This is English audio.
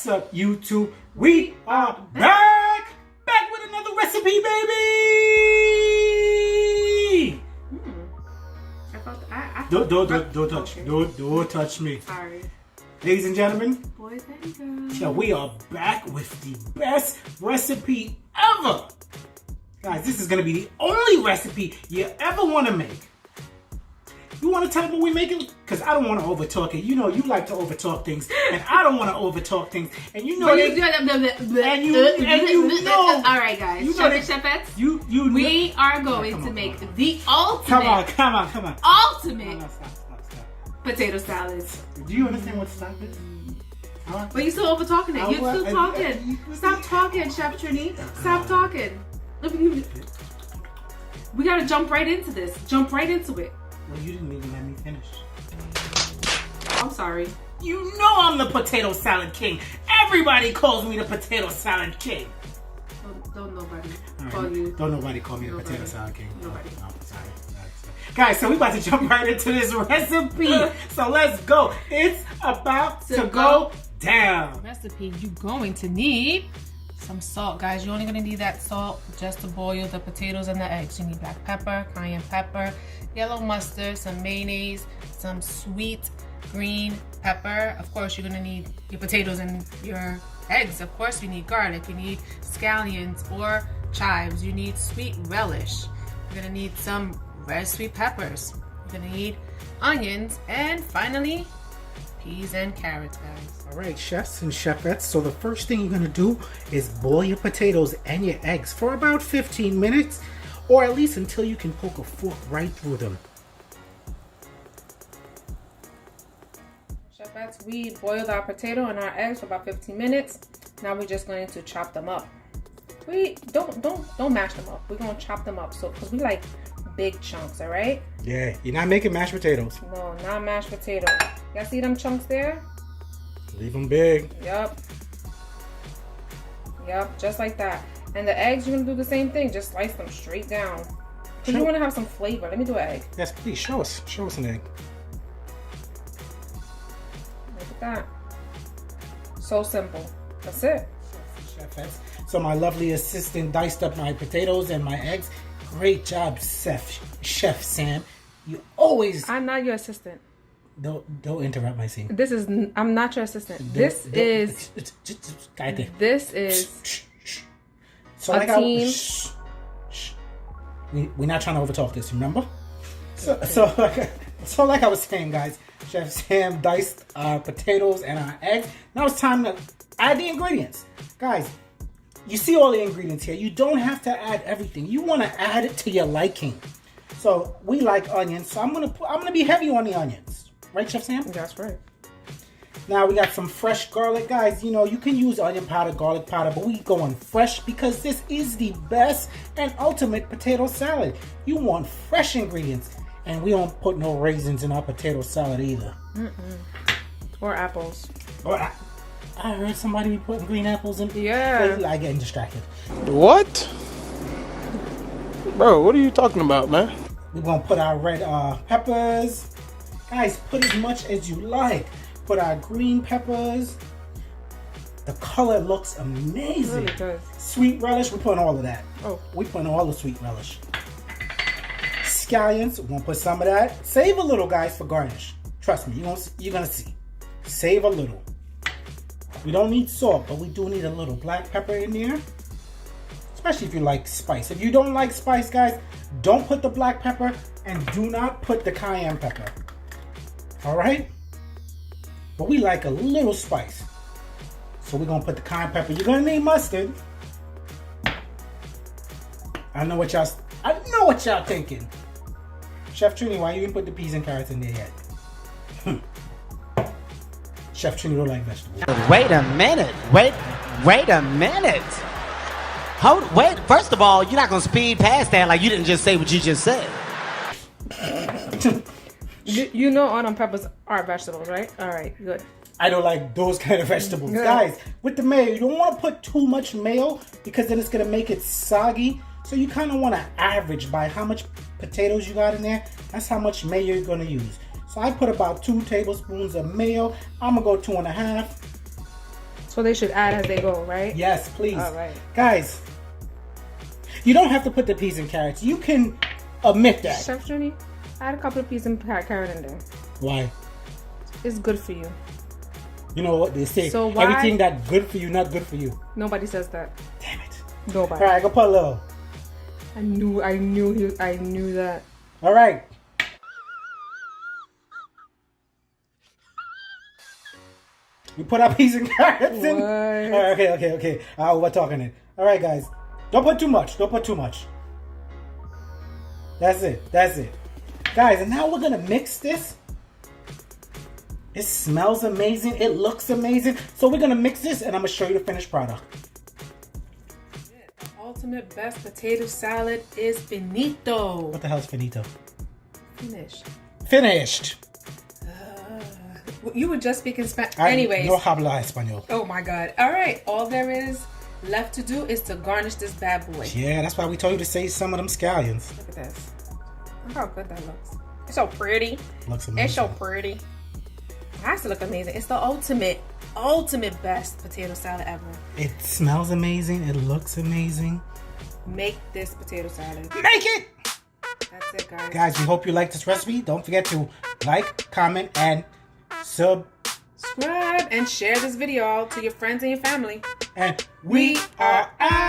What's up, YouTube? We are back with another recipe, baby. Don't touch me. Sorry. Ladies and gentlemen, Boys and girls. yeah, we are back with the best recipe ever. Guys, this is gonna be the only recipe you ever want to make. You want to tell them what we're making? Because I don't want to overtalk it. You know, you like to overtalk things, and I don't want to overtalk things. And you know, All right, guys. You know Chefettes. We are going to make the ultimate. Come on. Ultimate No, stop. potato salads. Do you understand what stop is? But you still over talking it. You're still talking. Stop talking, Chef Trini. Stop talking. We gotta jump right into this. Jump right into it. Well, you didn't even let me finish. I'm sorry. You know I'm the potato salad king. Everybody calls me the potato salad king. Don't nobody call you. Don't nobody call me the potato salad king. Nobody. Oh, sorry. Guys, so we about to jump right into this recipe. So let's go. It's about to go down. Recipe, you're going to need some salt, guys. You're only going to need that salt just to boil the potatoes and the eggs. You need black pepper, cayenne pepper, yellow mustard, some mayonnaise, some sweet green pepper. Of course, you're going to need your potatoes and your eggs. Of course, you need garlic. You need scallions or chives. You need sweet relish. You're going to need some red sweet peppers. You're going to need onions. And finally, peas and carrots, guys. All right, chefs and chefettes. So the first thing you're gonna do is boil your potatoes and your eggs for about 15 minutes, or at least until you can poke a fork right through them. Chefettes, we boiled our potato and our eggs for about 15 minutes. Now we're just going to chop them up. We don't mash them up. We're gonna chop them up, so because we like big chunks. All right. Yeah, you're not making mashed potatoes. No, not mashed potato. Y'all see them chunks there? Leave them big. Yep, just like that. And the eggs, you're gonna do the same thing. Just slice them straight down. Cause you wanna have some flavor. Let me do an egg. Yes, please show us an egg. Look at that. So simple. That's it. Chefettes. So my lovely assistant diced up my potatoes and my eggs. Great job, Chef Sam. You always. I'm not your assistant. Don't interrupt my scene. I'm not your assistant. This is so a team. We're not trying to overtalk this, remember? So like I was saying, guys, Chef Sam diced our potatoes and our eggs. Now it's time to add the ingredients. Guys, you see all the ingredients here. You don't have to add everything. You want to add it to your liking. So we like onions, so I'm gonna be heavy on the onions. Right, Chef Sam? That's right. Now we got some fresh garlic. Guys, you know, you can use onion powder, garlic powder, but we going fresh because this is the best and ultimate potato salad. You want fresh ingredients, and we don't put no raisins in our potato salad either. Or apples. Or I heard somebody be putting green apples in. Yeah. I getting distracted. What? Bro, what are you talking about, man? We're gonna put our red peppers. Guys, put as much as you like. Put our green peppers. The color looks amazing. It really does. Sweet relish, we're putting all of that. Oh. We're putting all the sweet relish. Scallions, we're gonna put some of that. Save a little, guys, for garnish. Trust me, you're gonna see. Save a little. We don't need salt, but we do need a little black pepper in there. Especially if you like spice. If you don't like spice, guys, don't put the black pepper and do not put the cayenne pepper. Alright? But we like a little spice. So we're going to put the cayenne pepper. You're going to need mustard. I know what y'all thinking. Chef Trini, why you didn't put the peas and carrots in there yet? Chef Trini don't like vegetables. Wait a minute. Wait a minute. Wait, first of all, you're not going to speed past that like you didn't just say what you just said. You know all them peppers are vegetables, right? All right, good. I don't like those kind of vegetables. Yeah. Guys, with the mayo, you don't want to put too much mayo because then it's going to make it soggy. So you kind of want to average by how much potatoes you got in there. That's how much mayo you're going to use. So I put about 2 tablespoons of mayo. I'm going to go 2.5. So they should add as they go, right? Yes, please. All right. Guys, you don't have to put the peas and carrots. You can omit that. Chef Journey, add a couple of peas and carrot in there. Why? It's good for you. You know what they say? So why- Everything that's good for you, not good for you. Nobody says that. Damn it. Nobody. All right, go put a little. I knew that. All right. We put our peas and carrots in. What? All right, okay. We're talking it. All right, guys. Don't put too much. Don't put too much. That's it. Guys, and now we're going to mix this. It smells amazing. It looks amazing. So we're going to mix this, and I'm going to show you the finished product. The ultimate best potato salad is finito. What the hell's finito? Finished. Finished. You were just speaking Spanish. Anyways. No habla español. Oh my God. All right. All there is left to do is to garnish this bad boy. Yeah, that's why we told you to save some of them scallions. Look at this. Look how good that looks. It's so pretty. Looks amazing. It's so pretty. It has to look amazing. It's the ultimate best potato salad ever. It smells amazing. It looks amazing. Make this potato salad. Make it! That's it, guys. Guys, we hope you like this recipe. Don't forget to like, comment, and subscribe and share this video to your friends and your family. And we are out.